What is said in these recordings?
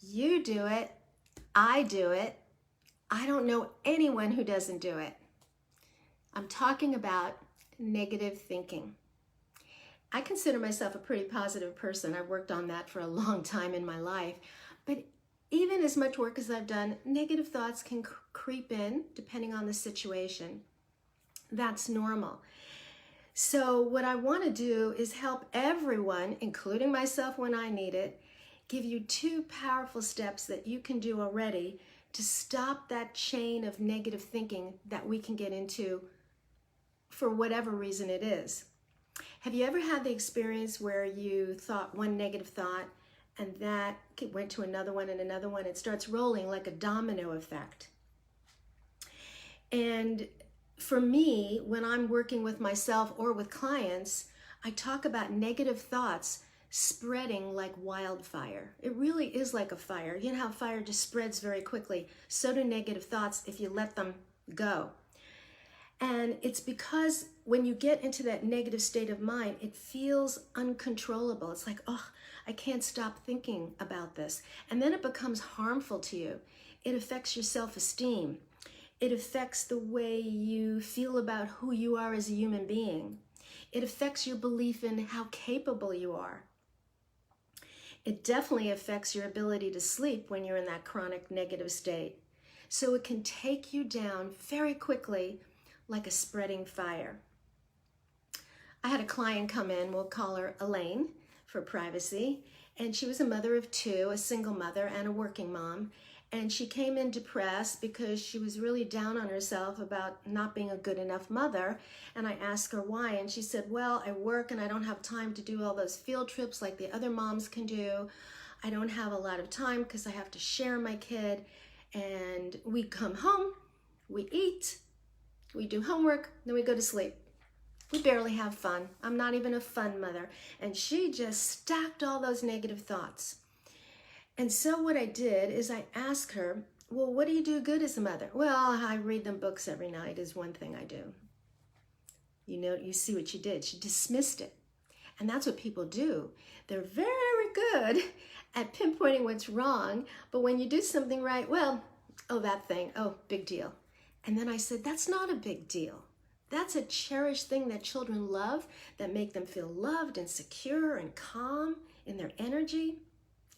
You do it. I do it. I don't know anyone who doesn't do it. I'm talking about negative thinking. I consider myself a pretty positive person. I've worked on that for a long time in my life. But even as much work as I've done, negative thoughts can creep in depending on the situation. That's normal. So what I want to do is help everyone, including myself when I need it, give you 2 powerful steps that you can do already to stop that chain of negative thinking that we can get into for whatever reason it is. Have you ever had the experience where you thought one negative thought and that went to another one and another one? It starts rolling like a domino effect. And for me, when I'm working with myself or with clients, I talk about negative thoughts spreading like wildfire. It really is like a fire. You know how fire just spreads very quickly? So do negative thoughts if you let them go. And it's because when you get into that negative state of mind, it feels uncontrollable. It's like, oh, I can't stop thinking about this. And then it becomes harmful to you. It affects your self-esteem. It affects the way you feel about who you are as a human being. It affects your belief in how capable you are. It definitely affects your ability to sleep when you're in that chronic negative state. So it can take you down very quickly like a spreading fire. I had a client come in, we'll call her Elaine for privacy, and she was a mother of 2, a single mother and a working mom. And she came in depressed because she was really down on herself about not being a good enough mother. And I asked her why, and she said, well, I work and I don't have time to do all those field trips like the other moms can do. I don't have a lot of time because I have to share my kid. And we come home, we eat, we do homework, then we go to sleep. We barely have fun. I'm not even a fun mother. And she just stacked all those negative thoughts. And so what I did is I asked her, well, what do you do good as a mother? Well, I read them books every night is one thing I do. You know, you see what she did. She dismissed it. And that's what people do. They're very good at pinpointing what's wrong. But when you do something right, well, oh, that thing, oh, big deal. And then I said, that's not a big deal. That's a cherished thing that children love, that make them feel loved and secure and calm in their energy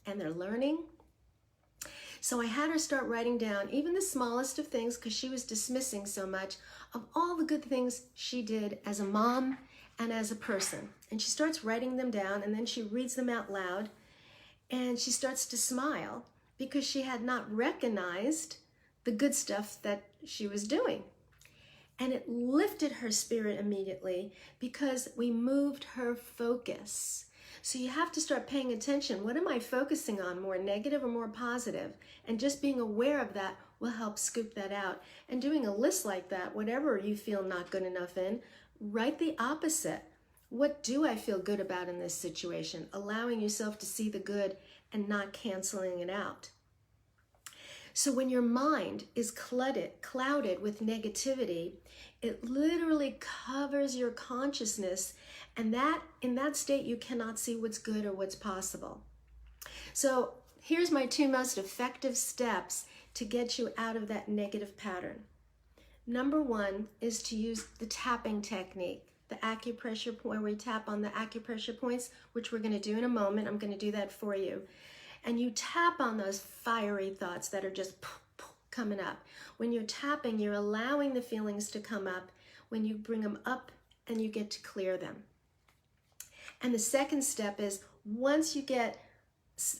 and their learning. So I had her start writing down even the smallest of things, because she was dismissing so much of all the good things she did as a mom and as a person. And she starts writing them down, and then she reads them out loud, and she starts to smile because she had not recognized the good stuff that she was doing. And it lifted her spirit immediately because we moved her focus. So you have to start paying attention. What am I focusing on, more negative or more positive? And just being aware of that will help scoop that out. And doing a list like that, whatever you feel not good enough in, write the opposite. What do I feel good about in this situation? Allowing yourself to see the good and not canceling it out. So when your mind is clouded with negativity, it literally covers your consciousness, and in that state you cannot see what's good or what's possible. So here's my 2 most effective steps to get you out of that negative pattern. Number 1 is to use the tapping technique, the acupressure point, where we tap on the acupressure points, which we're going to do in a moment. I'm going to do that for you. And you tap on those fiery thoughts that are just coming up. When you're tapping, you're allowing the feelings to come up. When you bring them up, and you get to clear them. And the second step is, once you get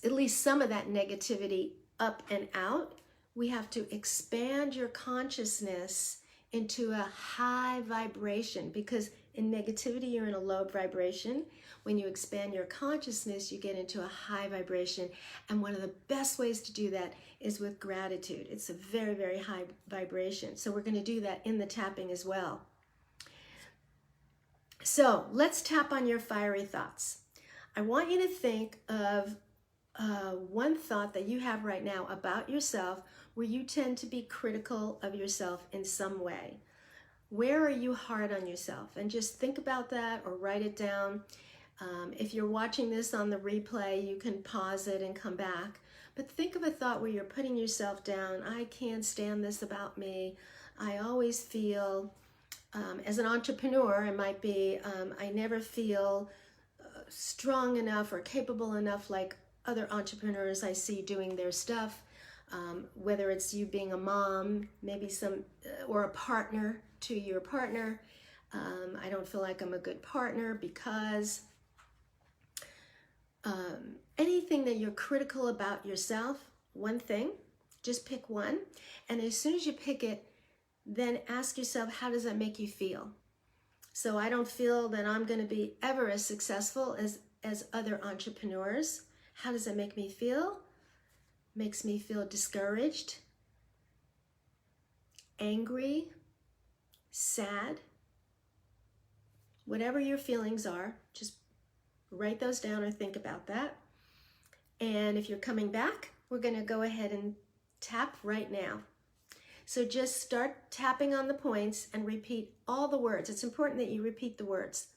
at least some of that negativity up and out, we have to expand your consciousness into a high vibration, because in negativity, you're in a low vibration. When you expand your consciousness, you get into a high vibration. And one of the best ways to do that is with gratitude. It's a very, very high vibration. So we're going to do that in the tapping as well. So let's tap on your fiery thoughts. I want you to think of one thought that you have right now about yourself where you tend to be critical of yourself in some way. Where are you hard on yourself? And just think about that or write it down. If you're watching this on the replay, you can pause it and come back. But think of a thought where you're putting yourself down. I can't stand this about me. I always feel, as an entrepreneur, it might be, I never feel strong enough or capable enough like other entrepreneurs I see doing their stuff. Whether it's you being a mom, maybe or a partner to your partner. I don't feel like I'm a good partner because anything that you're critical about yourself, one thing, just pick one. And as soon as you pick it, then ask yourself, how does that make you feel? So I don't feel that I'm going to be ever as successful as other entrepreneurs. How does that make me feel? Makes me feel discouraged, angry, sad. Whatever your feelings are, just write those down or think about that. And if you're coming back, we're going to go ahead and tap right now. So just start tapping on the points and repeat all the words. It's important that you repeat the words.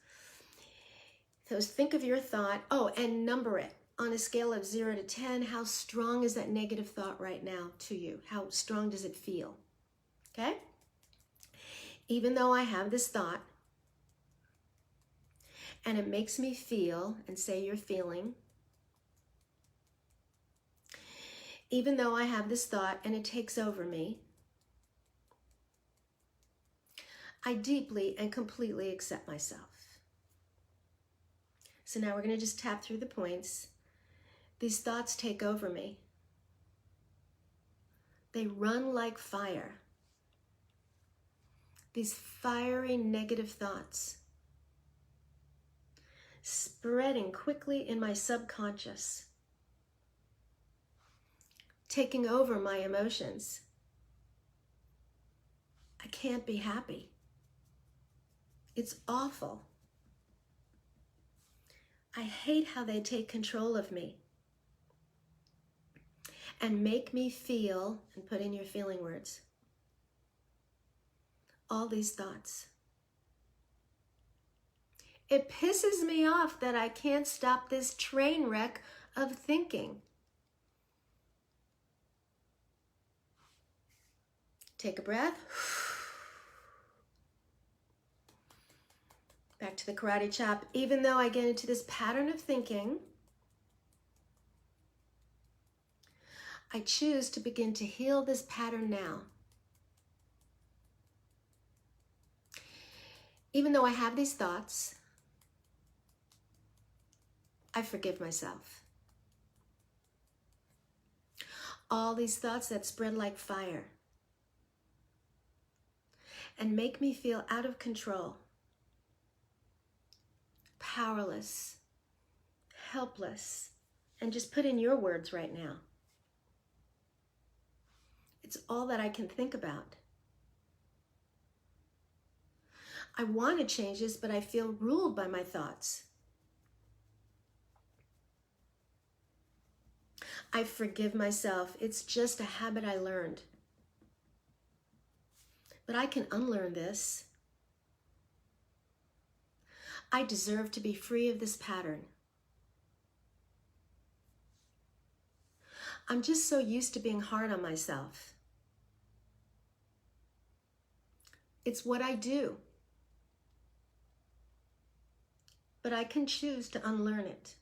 So think of your thought. Oh, and number it. On a scale of 0 to 10, how strong is that negative thought right now to you? How strong does it feel? Okay? Even though I have this thought, and it makes me feel, and say you're feeling, even though I have this thought and it takes over me, I deeply and completely accept myself. So now we're going to just tap through the points. These thoughts take over me. They run like fire. These fiery negative thoughts spreading quickly in my subconscious, taking over my emotions. I can't be happy. It's awful. I hate how they take control of me and make me feel, and put in your feeling words, all these thoughts. It pisses me off that I can't stop this train wreck of thinking. Take a breath. Back to the karate chop. Even though I get into this pattern of thinking, I choose to begin to heal this pattern now. Even though I have these thoughts, I forgive myself. All these thoughts that spread like fire and make me feel out of control, powerless, helpless, and just put in your words right now. It's all that I can think about. I want to change this, but I feel ruled by my thoughts. I forgive myself. It's just a habit I learned. But I can unlearn this. I deserve to be free of this pattern. I'm just so used to being hard on myself. It's what I do. But I can choose to unlearn it.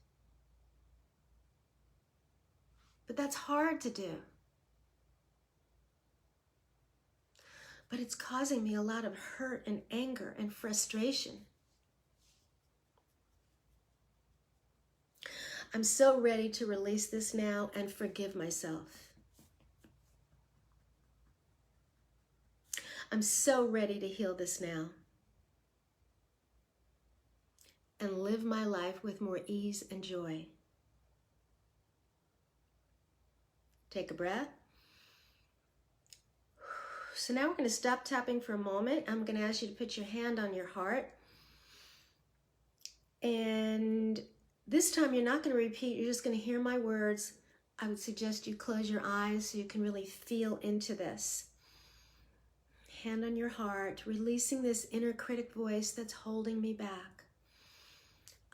But that's hard to do. But it's causing me a lot of hurt and anger and frustration. I'm so ready to release this now and forgive myself. I'm so ready to heal this now and live my life with more ease and joy. Take a breath. So now we're going to stop tapping for a moment. I'm going to ask you to put your hand on your heart. And this time you're not going to repeat, you're just going to hear my words. I would suggest you close your eyes so you can really feel into this. Hand on your heart, releasing this inner critic voice that's holding me back.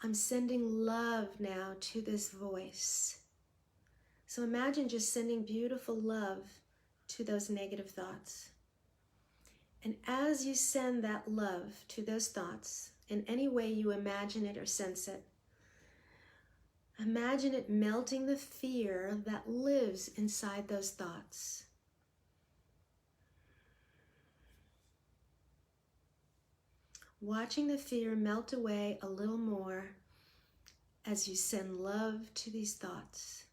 I'm sending love now to this voice. So imagine just sending beautiful love to those negative thoughts. And as you send that love to those thoughts, in any way you imagine it or sense it, imagine it melting the fear that lives inside those thoughts. Watching the fear melt away a little more as you send love to these thoughts.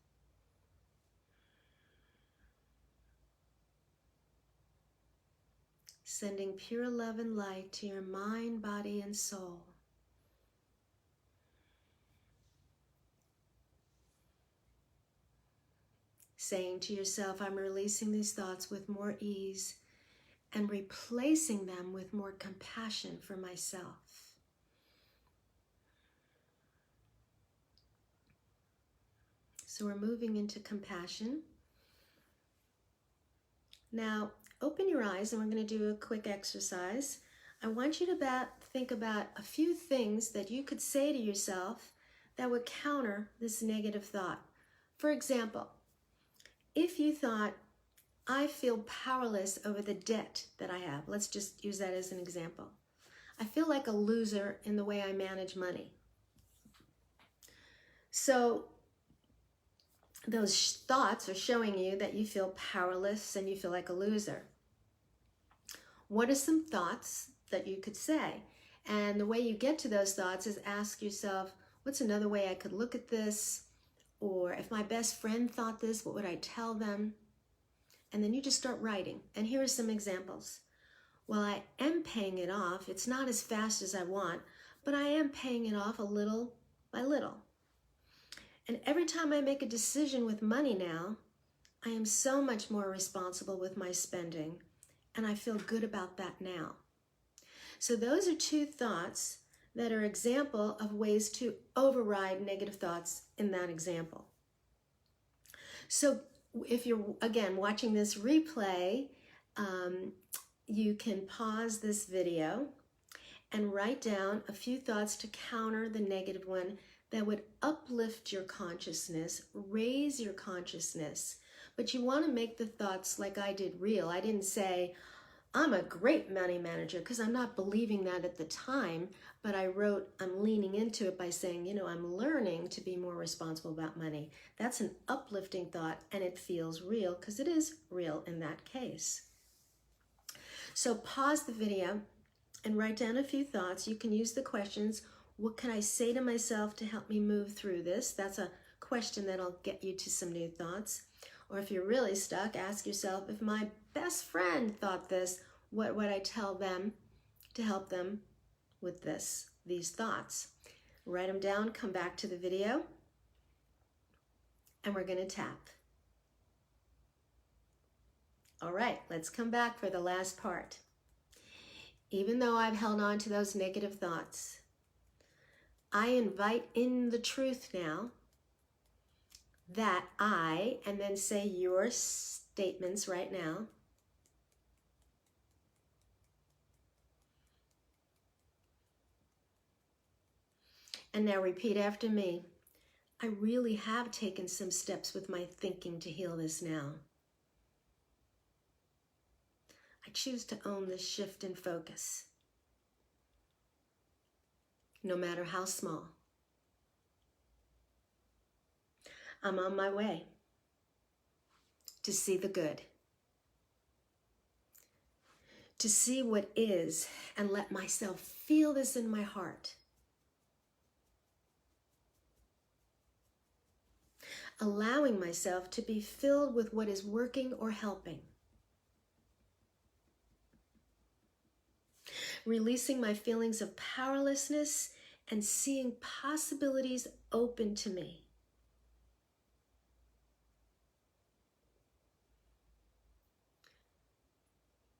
Sending pure love and light to your mind, body, and soul. Saying to yourself, I'm releasing these thoughts with more ease and replacing them with more compassion for myself. So we're moving into compassion. Now, open your eyes and we're going to do a quick exercise. I want you to think about a few things that you could say to yourself that would counter this negative thought. For example, if you thought, I feel powerless over the debt that I have. Let's just use that as an example. I feel like a loser in the way I manage money. So those thoughts are showing you that you feel powerless and you feel like a loser. What are some thoughts that you could say? And the way you get to those thoughts is ask yourself, what's another way I could look at this? Or if my best friend thought this, what would I tell them? And then you just start writing. And here are some examples. Well, I am paying it off. It's not as fast as I want, but I am paying it off a little by little. And every time I make a decision with money now, I am so much more responsible with my spending, and I feel good about that now. So those are two thoughts that are example of ways to override negative thoughts in that example. So if you're, again, watching this replay, you can pause this video and write down a few thoughts to counter the negative one that would uplift your consciousness, raise your consciousness. But you want to make the thoughts like I did real. I didn't say, I'm a great money manager, because I'm not believing that at the time, but I wrote, I'm leaning into it by saying, I'm learning to be more responsible about money. That's an uplifting thought, and it feels real because it is real in that case. So pause the video and write down a few thoughts. You can use the questions. What can I say to myself to help me move through this? That's a question that'll get you to some new thoughts. Or if you're really stuck, ask yourself, if my best friend thought this, what would I tell them to help them with these thoughts? Write them down, come back to the video, and we're going to tap. All right, let's come back for the last part. Even though I've held on to those negative thoughts, I invite in the truth now that I, and then say your statements right now. And now repeat after me. I really have taken some steps with my thinking to heal this now. I choose to own this shift in focus, no matter how small. I'm on my way to see the good, to see what is, and let myself feel this in my heart. Allowing myself to be filled with what is working or helping. Releasing my feelings of powerlessness and seeing possibilities open to me.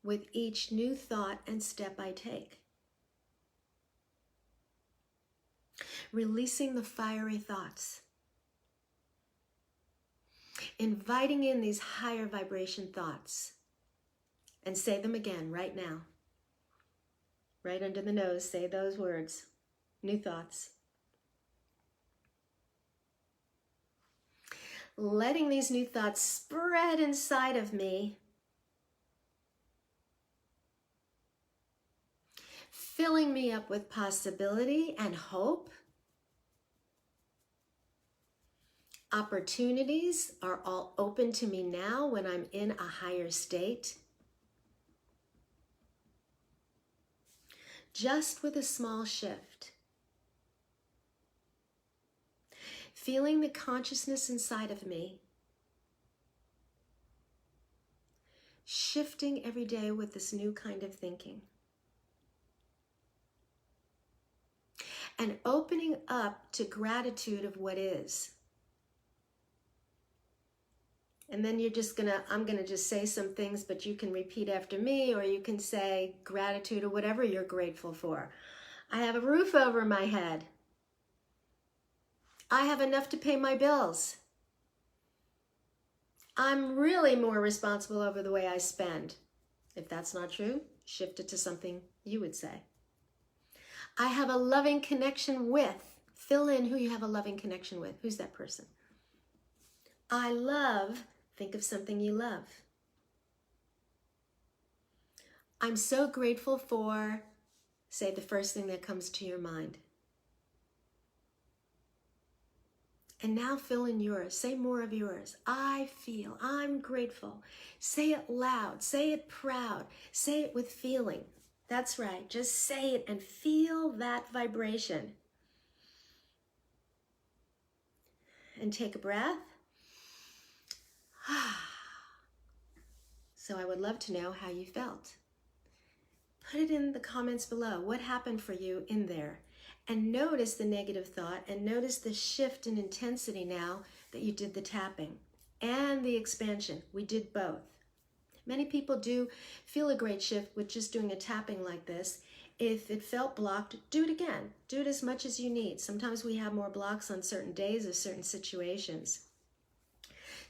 With each new thought and step I take. Releasing the fiery thoughts. Inviting in these higher vibration thoughts. And say them again right now. Right under the nose, say those words. New thoughts. letting these new thoughts spread inside of me, filling me up with possibility and hope. Opportunities are all open to me now when I'm in a higher state. Just with a small shift. Feeling the consciousness inside of me, shifting every day with this new kind of thinking. And opening up to gratitude of what is. And then I'm gonna just say some things, but you can repeat after me, or you can say gratitude or whatever you're grateful for. I have a roof over my head. I have enough to pay my bills. I'm really more responsible over the way I spend. If that's not true, shift it to something you would say. I have a loving connection with. Fill in who you have a loving connection with. Who's that person? I love. Think of something you love. I'm so grateful for, say the first thing that comes to your mind. And now fill in yours. Say more of yours. I feel, I'm grateful. Say it loud. Say it proud. Say it with feeling. That's right. Just say it and feel that vibration. And take a breath. So I would love to know how you felt. Put it in the comments below. What happened for you in there? And notice the negative thought and notice the shift in intensity now that you did the tapping and the expansion. We did both. Many people do feel a great shift with just doing a tapping like this. If it felt blocked, do it again. Do it as much as you need. Sometimes we have more blocks on certain days or certain situations.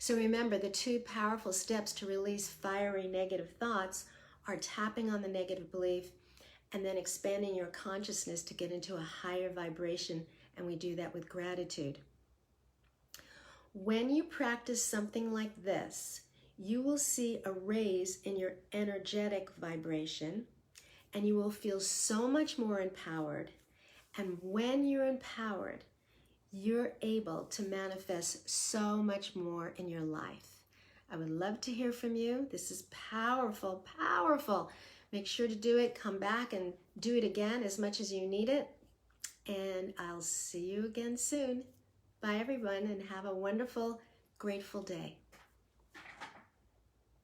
So remember, the two powerful steps to release fiery negative thoughts are tapping on the negative belief and then expanding your consciousness to get into a higher vibration, and we do that with gratitude. When you practice something like this, you will see a raise in your energetic vibration, and you will feel so much more empowered. And when you're empowered, you're able to manifest so much more in your life. I would love to hear from you. This is powerful, powerful. Make sure to do it. Come back and do it again as much as you need it. And I'll see you again soon. Bye, everyone, and have a wonderful, grateful day.